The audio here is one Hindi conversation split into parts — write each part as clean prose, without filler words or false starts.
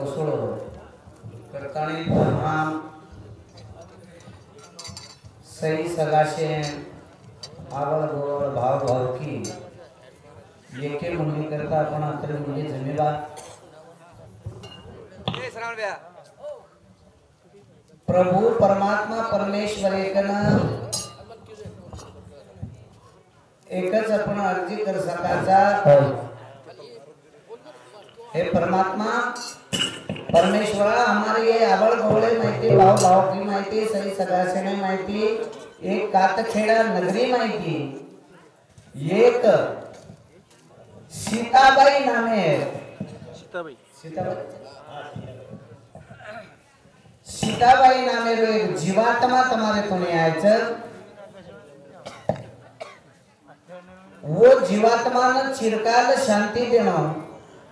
कोसळो करताणी तमाम सही सगाशे आवड गोवळ भाव भावकी एके मुंडी करता आपण अत्र म्हणजे जमीला प्रभु परमात्मा परमेश्वर एकच आपण अर्जी कर सकाचा हे परमात्मा परमेश्वरा हमारे ये आवड गोवळे माहिती भाव भावकी माहिती सही सगाशे माहिती एक कातखेडा नगरी माहिती एक सीताबाई नामे सीताबाई नामे एक जीवात्मा तुम्हारे तुने आयचं वो जीवात्मा न चिरकाल शांति देणं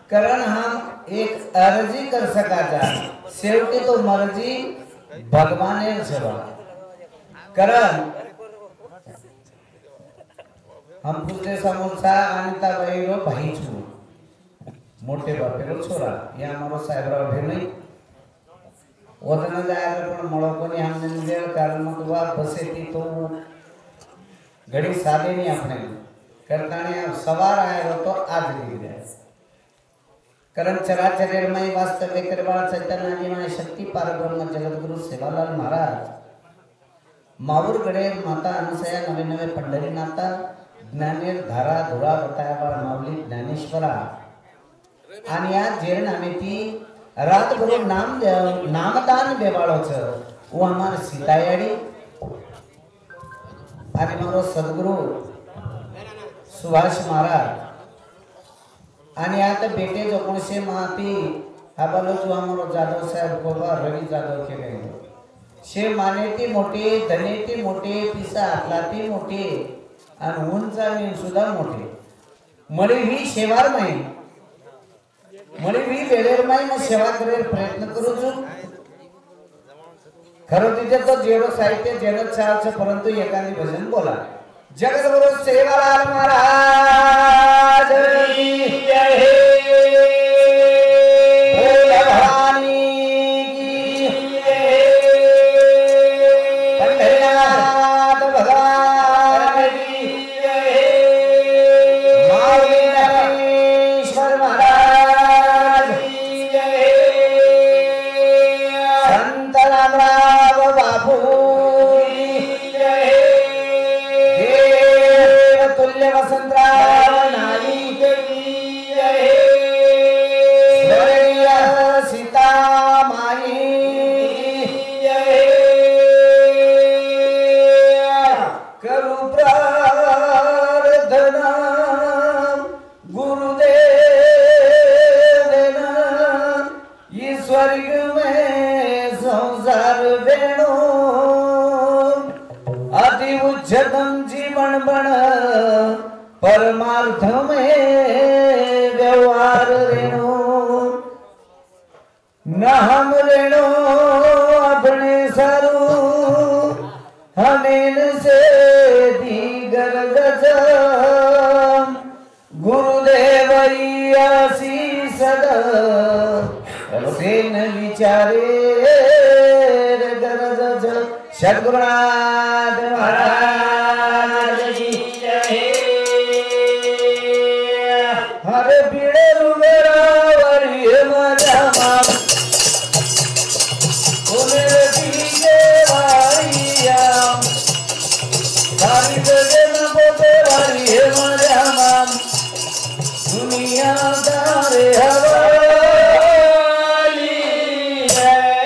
कारण हम एक अर्जी कर सका जा शेवटी तो मर्जी भगवाने सेवा कारण हम पूछते समोसा अनिता भाईरो भाई छु मोटे बापेरो छोरा या हमारो साहेबराव भेणी ओदन जायला पण मळो कोणी हमने निदेळ कारण मग वा बसेती तो घडी साधे नहीं अपने करताने सवार आयो तो आज ली जाए कारण चराचरमय वास्तव करवाळ चैतन्य जी शक्ति पारब्रह्म जगद्गुरु सेवालाल महाराज माऊरगडे माता अनुसया नवे नवे पंढरीनाथा ज्ञानेर धारा धुरा बताया माऊली ज्ञानेश्वरा आणि या जेरण आम्ही ती रातभर नामदान बेवाळोच वो हमार सीतायाडी आणि मारो सद्गुरु सुभाष महाराज आणि आता बेटे जो कोणसे माती हा बोलो जो हमारो जाधव साहेब कोबा रवि जाधव के गए शे मानेती मोठे धनेती मोठे पिसा आटलाती मोठे आणि उंचा मी सुद्धा मोठे मळी ही सेवार माई मळी ही वेळेर माई न सेवा करेल प्रयत्न करू छु खरं तिथे तो जेवढं साहित्य जेवढं चालचं परंतु एखादी भजन बोला जगद्गुरु सेवालाल महाराज की जय हे जीवन बन परमार्थ में व्यवहार रेणु न हम रेणु अपने सरू हमें से दीगर गज गुरुदेव आशीष सेन विचारे गरज सद्गुरुनाथ महाराज की जय हरे पीड़े रुमेरा वरिये मजा माम उन्हें पीछे वारिया सारी जगह बोते वरिये मजा माम दुनिया दारे हवाली है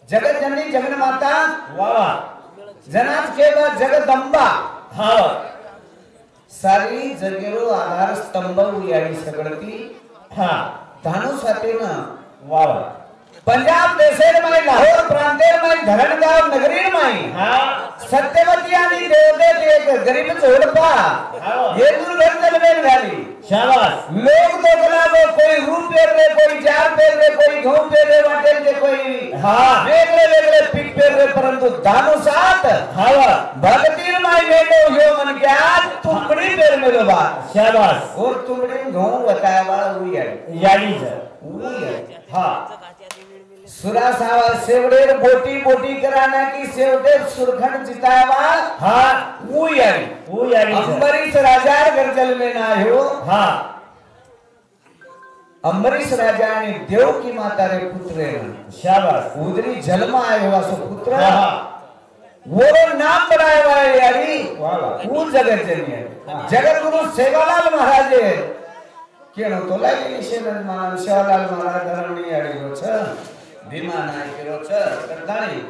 जगत जननी जगन माता जनात केवळ जगदंबा सारी जगेरो आधार स्तंभ याडी सगळती धानु साथेनं पंजाब देशेर माई लाहोर प्रांतेर माई धरणगाव नगरीर माई सत्यवती आणि देवदेव एक गरीब जोडपा ये दुर्घटना में झाली शाबाश लोग तो गलाबो कोई रूप पेर रे कोई जार पेर रे कोई घऊ पेर रे वाटेल के कोई वेगळे वेगळे पीक पेर रे परंतु दानो साथ भगतीर माई बेटो यो मन क्या तुमड़ी पेर मेलो बा शाबाश और तुमड़ी घऊ बताया वाला हुई याडी सुरा सावा सेवडेर बोटी बोटी कराना की सेवडेर सुरखंड जितावा वो यारी अंबरीश राजार गरजल में ना हो अंबरीश राजा ने देव की माता रे पुत्र शाबाश उदरी जन्म आयो वासो पुत्र वो नाम बनाए वाले यारी वो जगत जनी जगत गुरु सेवालाल महाराज केनो तो लागे निशेन मान सेवालाल महाराज धरणी यारी हो छ भीमा नाय केरो छ करदाणी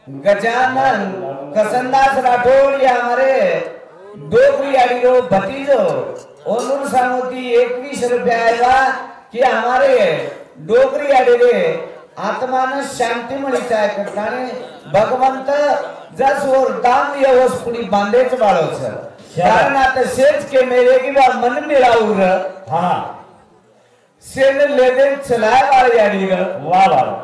गजानन कसनदास राठौर ये हमारे डोकरी आड़ीरो भतीजो ओनुर सामोती 21 रुपया आया कि हमारे डोकरी आड़ीरे आत्माने शांती मिली चाय करताने भगवंत जस और दाम दिवस पुरी बांधेच वालो छ कारण आता सेज के मेरे की बात मन मिलाऊर हाँ सेन लेदे चलाए वाले आड़ीगा वाह वाह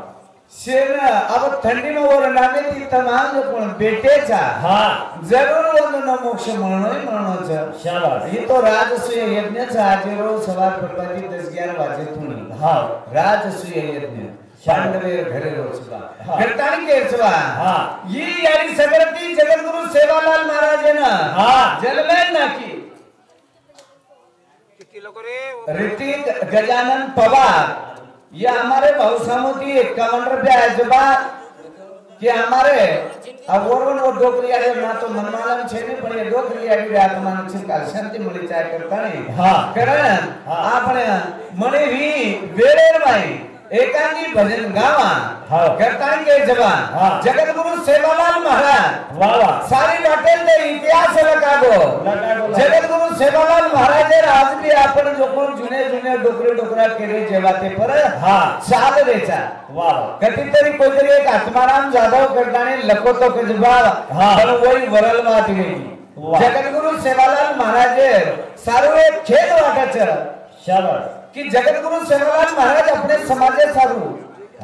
शेर अब ठंडी में वो नामे ती तमाम जो कोण बेटे छा हाँ जरूर वो न मोक्ष मरणो ही मरणो छ शाबाश ये तो राजसूय यज्ञ छ आज रोज सवार प्रपति 10-11 बजे थुनी हाँ राजसूय यज्ञ पांडवे घरे रोज सुबह घरतानी के सुबह हाँ ये यारी सगरती जगत गुरु सेवालाल महाराज है ना हाँ जलमैन ना की ऋतिक गजानन पवार ये हमारे बहुसामोती 51 रुपया है जब कि हमारे अब वो डोकरिया रे ना तो मनमाला में छेने पड़े डोकरिया रे आत्मा ने छिका शांति मिली चाय करता नहीं हाँ करण आपने मने भी वेरेर भाई एकांगी भजन गावा करतानी के जवान जगत गुरु सेवालाल महाराज वाह वाह सारी बातें ते इतिहास लगाबो जगत गुरु सेवालाल महाराज आज भी आपण जो कोण जुने जुने डोकरा केरे जेवाते पर हां चाल रेचा वाह कधीतरी कोणतरी एक आत्माराम जाधव करताने लको तो कजबा पण वही वरल मात गेली जगत गुरु सेवालाल महाराज सारो एक खेल वाटच शाबाश कि जगत गुरु सेवालाल महाराज अपने समाजे सारू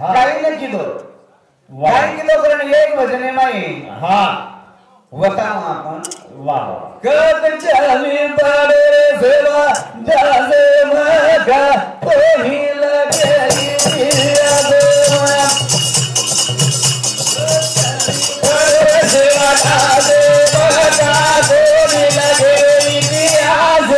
काही न कीधो काही कीधो कारण एक भजने में हाँ बताओ आपण वाह कद चली बड़े सेवा जासे मगा कोही लगे सेवा जासे मगा कोही लगे इतिहास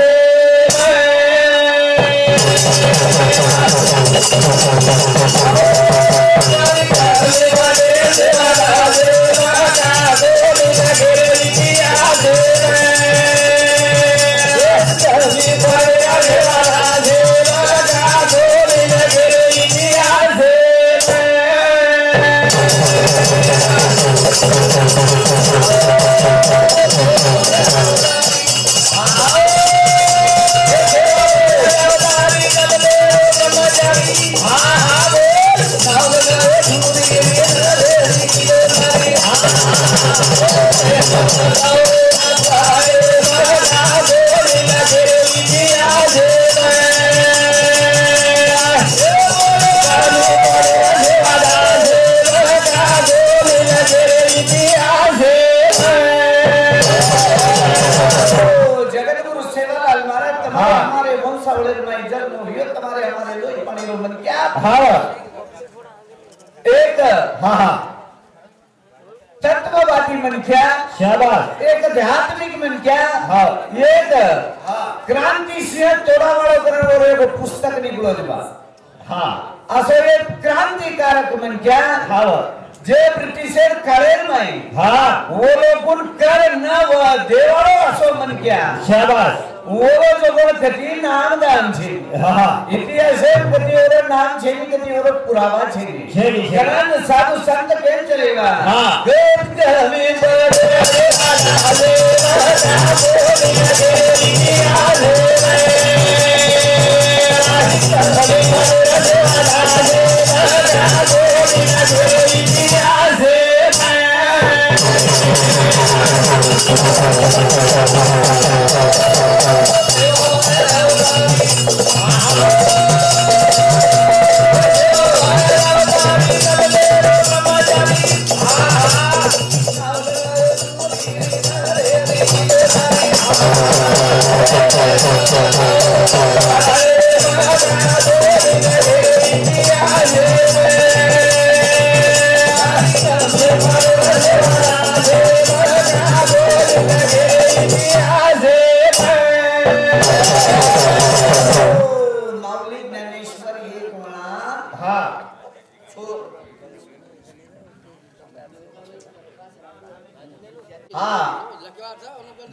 एक हाँ हाँ तत्ववादी मन क्या शाबाश एक आध्यात्मिक मन क्या हाँ एक क्रांति से तोड़ा वाला करने और एक पुस्तक निकलो जब हाँ असो एक क्रांतिकारक मन क्या हाँ जे ब्रिटिशर करेर में हाँ वो लोग उन कर ना वो देवालो असो मन क्या शाबाश वो जो कोण कती नाम दान छे हाँ इतिहास कती और नाम छे कती और पुरावा छे कारण साधु संत केम चलेगा हाँ वेद हमें बड़े आले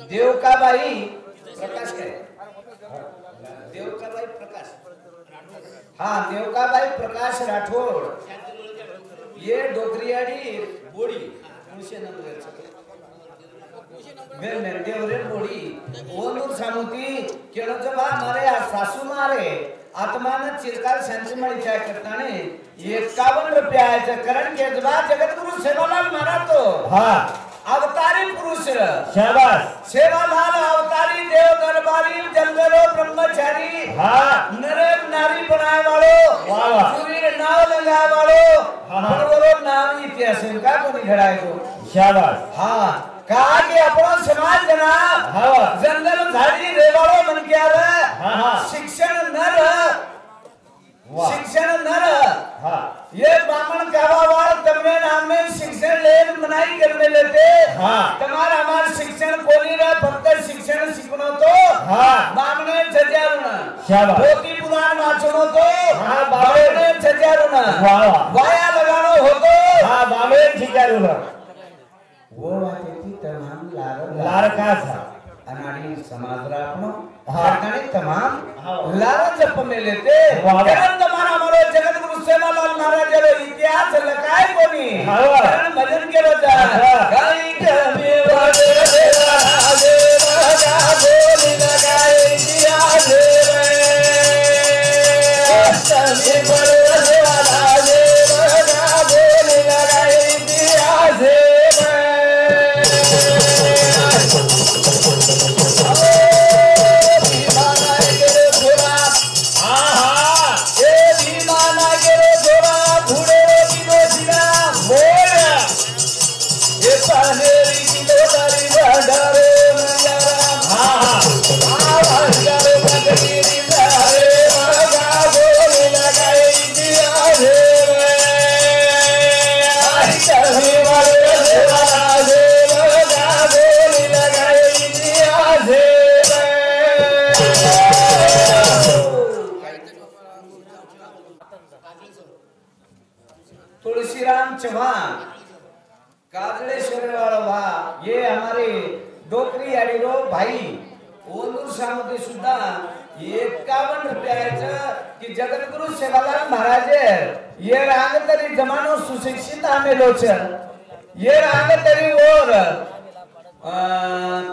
देवकाबाई प्रकाश है देवकाबाई प्रकाश हाँ देवकाबाई प्रकाश राठौड़ ये डोकरियाड़ी बोड़ी उनसे नंबर वे नंदेवरे बोली ओनूर सामुती केळोचं बा मारे आ सासू मारे आत्मान चिरकाल शांती मळी काय करताने 51 रुपयाचं करण के जबा जगतगुरु सेवालाल महाराज तो हाँ अवतारी पुरुष शाबाश सेवालाल अवतारी देव दरबारी जंगलो ब्रह्मचारी हाँ नर नारी बनाए वालो वाह वाह सूर्य नाव लगाए वालो हाँ। परवरो नाम इतिहास का कोणी घडाय तो शाबाश हाँ कहा कि अपनो समाज जना हाँ जंगल झाड़ी रेवाड़ो मन के आवे हाँ हाँ शिक्षण नर वाह शिक्षण नर हाँ ये बामण कावावाल तमने नाम में शिक्षण ले मनाई करने लेते हाँ तुम्हारा हमार शिक्षण कोनी रे फक्त शिक्षण शिकनो तो हाँ बामणे छजारुण शाबाश पोती पुराण वाचनो तो हाँ बामणे छजारुण वाह वाह वाया लगानो होतो हाँ बाबे ठीक है वो वातेती तमाम लारका था अनाड़ी समाज राखनो हाँ अनाड़ी तमाम हाँ लारा जप में लेते वाह करण तुम्हारा हमारे जगत गुरु सेवालाल महाराज रे इतिहास लकाय कोनी हाँ करण भजन केलो जा गाई कभी वादे राजे राजा बोली लगाए इतिहास रे कभी बड़े राजे राजा बोली लगाए इतिहास रे तुलसीराम चौहान काजड़ेश्वर वाला भा ये हमारे डोकरी अडीरो भाई ओनूर सामुती सुद्धा 51 रुपयाचं की जगतगुरु सेवालाल महाराज ये राग तरी जमानो सुशिक्षित आमेलो छ ये राग तरी और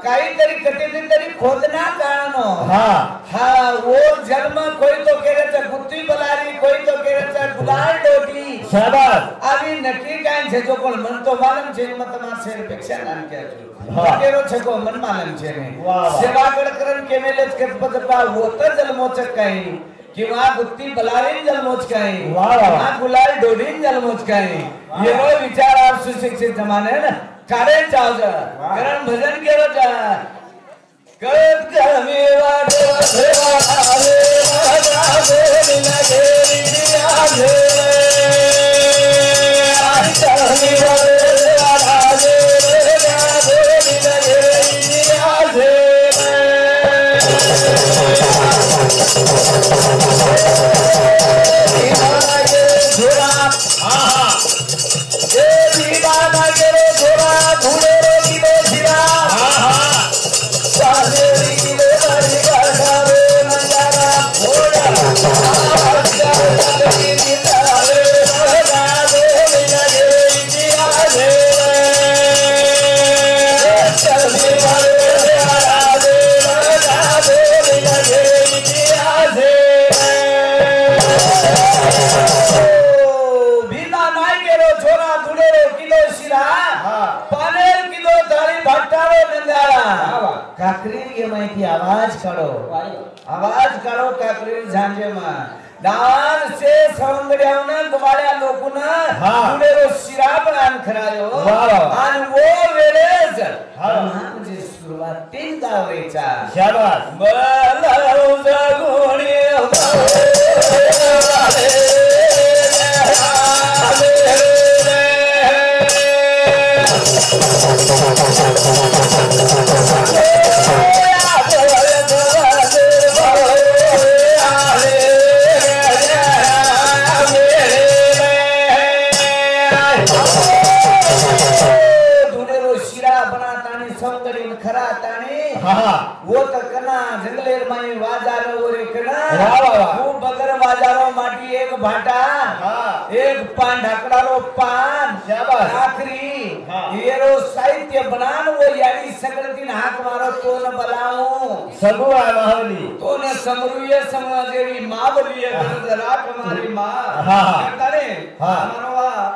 काहीतरी कटीतरी तरी खोदना कारणो हाँ हाँ वो जन्म कोई तो केरेचा गुत्ती बलारी कोई तो केरेचा गुलाल डोटी शाबाश आवी नक्की काय છે જો કોણ મન તો માલમ છે એમાં તમાર શેર અપેક્ષા ના કહેજો હા કેરો છે કો મન માલમ છે ને વાહ વાહ સેવા કરકરन केमेलेच कतपतपा होत जन्मोच काही किंवा गुत्ती बलारीन जन्मोच काही वाह वाह किंवा गुलाल डोडीन जन्मोच काही येरो विचार आप सुशिक्षित जमाने ना कारे चावज कारण भजन केरो जा करत कमी वाटे सेवा आले राजा बोली लगे रिया घे आई कमी वाटे राजा बोली लगे रिया घे दीवाना के झोरा हाँ ये दीवाना के झोरा भूले रे की झिरा हाँ सालेरी की बड़ी गाड़ावे नजारा ओड़ा आवाज लगी नितारे राजा बोली लगे इंडिया रे चलने वाले राजा बोली लगे इंडिया रे भीमा नाय केरो छोरा दुलेरो किलो शिरा पानेर किलो दारी भट्टारो नंदारा काकरी ये माहिती आवाज काढो काकरी झांजे मा दान से सवंगड्यावन गवाड्या लोकून दुलेरो शिरा पण खरायो आणि वो वेळेस म्हणजे सुरुवात 3 गावेचा शाबाश मलाऊ जगोणी खरा ताने हाँ वो तो करना जंगल कलेर माई वाजारो ओरे कना वाह, वाह, वाह। खूब बगर वाजारो माटी एक भाटा हाँ। एक पान ढकड़ारो पान शाबाश। आखरी हाँ। येरो साहित्य बनान वो यानी सगळे दिन हात मारो तो न बलाऊ सगु आहे माऊली तो न समरुय समाजेरी मावली जरा हमारी माँ हाँ, हाँ। करता रे हाँ। हमारा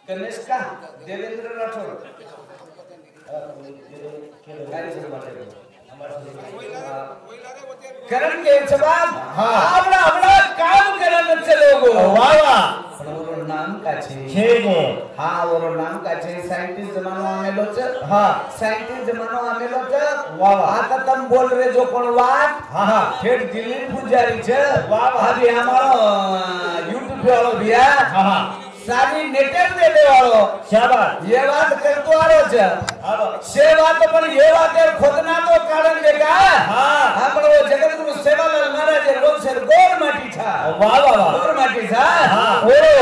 गणेश का देवेंद्र राठौर करण के जवाब हाँ। आपला आपला काम करण चलोगो वाह वाह पण ओरो नाम का छे छे गे हाँ ओरो नाम का छे साइंटिस्ट जमानो आमेलो छ हाँ साइंटिस्ट जमानो आमेलो छ वाह, वाह। आता तम बोल रे जो कोण वाट हाँ हाँ ठेठ दिल्ली पुजारी छ वाह, वाह। अभी हमारो YouTube वालो भैया हाँ हाँ सारी नेटर देने वालो शाबाश ये बात करतो आरो छ अब से बात पण ये बात खोदना तो कारण देगा हाँ। आपण वो जगतगुरु सेवालाल महाराज रोज से गोर माटी था वाह वाह वाह गोर माटी था हाँ। ओरो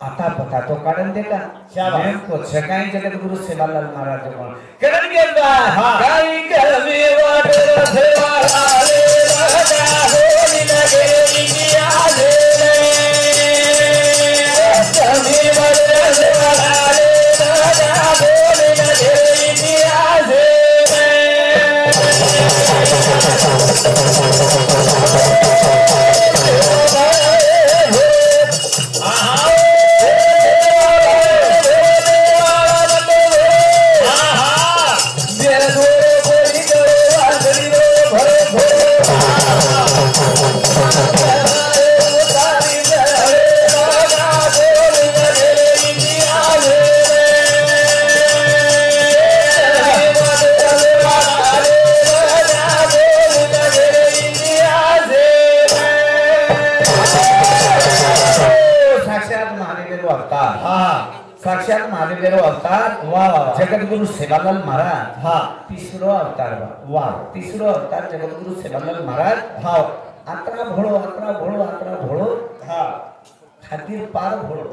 आता पता तो कारण देगा शाबाश। मैं को छकाई जगतगुरु सेवालाल महाराज को करण के बा हाँ। काई कलमे वाटर सेवालाल राजा होली लगे इंडिया ले कलमे वाटर सेवालाल राजा होली लगे इंडिया ले साक्षात महादेव अवतार वाह वाह जगतगुरु सेवालाल महाराज हाँ तिसरो अवतार वाह तिसरो अवतार जगतगुरु सेवालाल महाराज हाँ आत्रा भोळो हाँ खातिर पार भोळो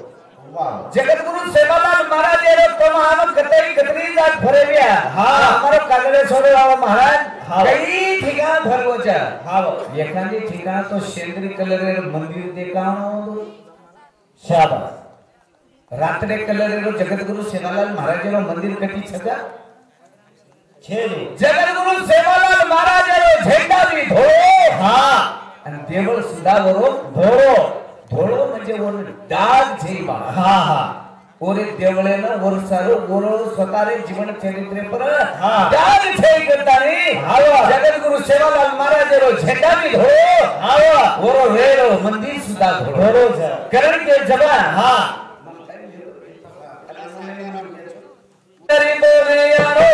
वाह जगतगुरु सेवालाल महाराज एरो तमाम कतई कतरी जात भरेव्या हाँ। हमारो कागड़ेश्वर वाला महाराज हाँ। कई ठिकाण भरवो छ हाँ एखादी ठिकाण तो शेंद्री कलर मंदिर देखाणो शाबाश रात्रे कलर जगतगुरु सेवालाल महाराज रो मंदिर कटी छगा छे गे जगतगुरु सेवालाल महाराज रो झेंडा भी धोळो हाँ आणि देवळ सुद्धा वरो धोरो धोळो म्हणजे वर डाग झेबा हाँ हाँ ओरे देवळेनं वर सारो ओरो स्वतःरे जीवन चरित्रे पर हाँ। डाग झेई करतानी हावा। जगतगुरु सेवालाल महाराज रो झेंडा भी धोळो हावा। ओरो वेळो मंदिर सुद्धा धोळो धोरो छ करण के जबा हाँ तरी बोले यारो